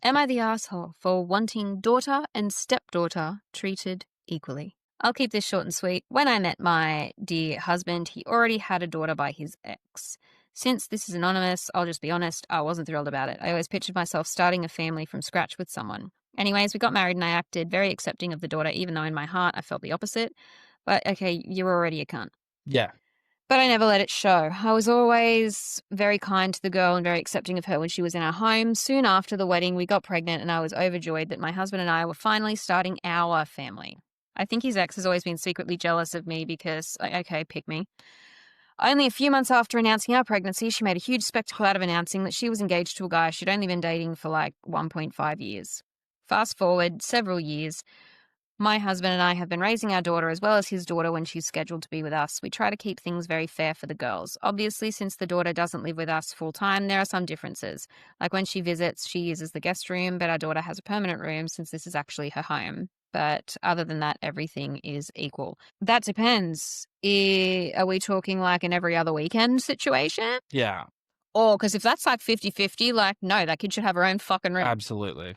Am I the asshole for wanting daughter and stepdaughter treated equally? I'll keep this short and sweet. When I met my dear husband, he already had a daughter by his ex. Since this is anonymous, I'll just be honest, I wasn't thrilled about it. I always pictured myself starting a family from scratch with someone. Anyways, we got married and I acted very accepting of the daughter, even though in my heart I felt the opposite. But okay, you're already a cunt. Yeah. But I never let it show. I was always very kind to the girl and very accepting of her when she was in our home. Soon after the wedding, we got pregnant and I was overjoyed that my husband and I were finally starting our family. I think his ex has always been secretly jealous of me because, okay, pick me. Only a few months after announcing our pregnancy, she made a huge spectacle out of announcing that she was engaged to a guy she'd only been dating for like 1.5 years. Fast forward several years, my husband and I have been raising our daughter as well as his daughter when she's scheduled to be with us. We try to keep things very fair for the girls. Obviously, since the daughter doesn't live with us full time, there are some differences. Like when she visits, she uses the guest room, but our daughter has a permanent room since this is actually her home. But other than that, everything is equal. That depends. Are we talking like an every other weekend situation? Yeah. Or, because if that's like 50-50, like, no, that kid should have her own fucking room. Absolutely.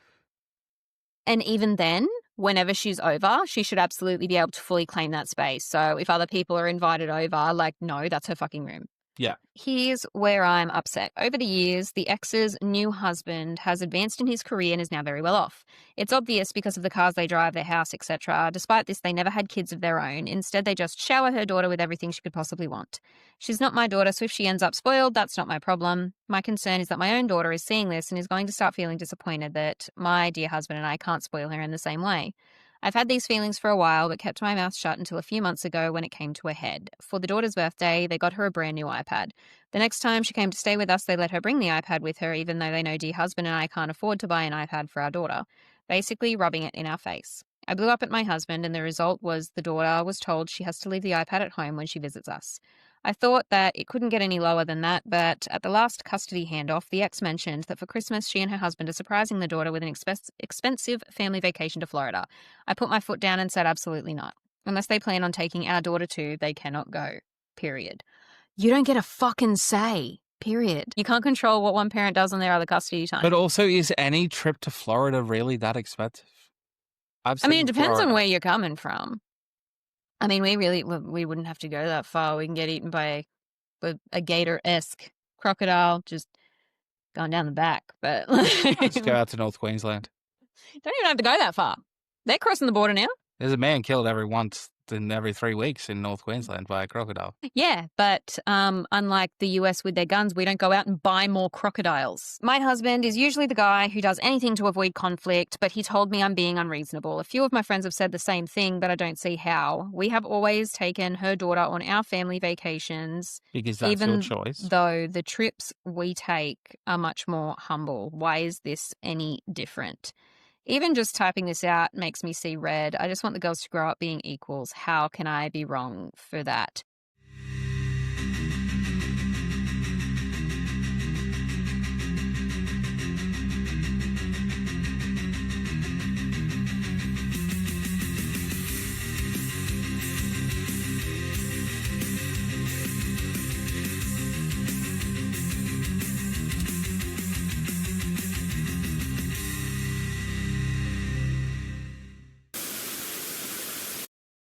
And even then, whenever she's over, she should absolutely be able to fully claim that space. So if other people are invited over, like, no, that's her fucking room. Yeah. Here's where I'm upset. Over the years, the ex's new husband has advanced in his career and is now very well off. It's obvious because of the cars they drive, their house, etc. Despite this, they never had kids of their own. Instead, they just shower her daughter with everything she could possibly want. She's not my daughter, so if she ends up spoiled, that's not my problem. My concern is that my own daughter is seeing this and is going to start feeling disappointed that my dear husband and I can't spoil her in the same way. I've had these feelings for a while, but kept my mouth shut until a few months ago when it came to a head. For the daughter's birthday, they got her a brand new iPad. The next time she came to stay with us, they let her bring the iPad with her, even though they know dear husband and I can't afford to buy an iPad for our daughter, basically rubbing it in our face. I blew up at my husband, and the result was the daughter was told she has to leave the iPad at home when she visits us. I thought that it couldn't get any lower than that, but at the last custody handoff, the ex mentioned that for Christmas she and her husband are surprising the daughter with an expensive family vacation to Florida. I put my foot down and said absolutely not. Unless they plan on taking our daughter too, they cannot go. Period. You don't get a fucking say. Period. You can't control what one parent does on their other custody time. But also, is any trip to Florida really that expensive? I mean, it depends on where you're coming from. I mean, we wouldn't have to go that far. We can get eaten by a gator-esque crocodile just going down the back. But just go out to North Queensland. Don't even have to go that far. They're crossing the border now. There's a man killed every 3 weeks in North Queensland by a crocodile. Yeah, but unlike the US with their guns, we don't go out and buy more crocodiles. My husband is usually the guy who does anything to avoid conflict, but he told me I'm being unreasonable. A few of my friends have said the same thing, but I don't see how. We have always taken her daughter on our family vacations. Because that's even your choice. Though the trips we take are much more humble. Why is this any different? Even just typing this out makes me see red. I just want the girls to grow up being equals. How can I be wrong for that?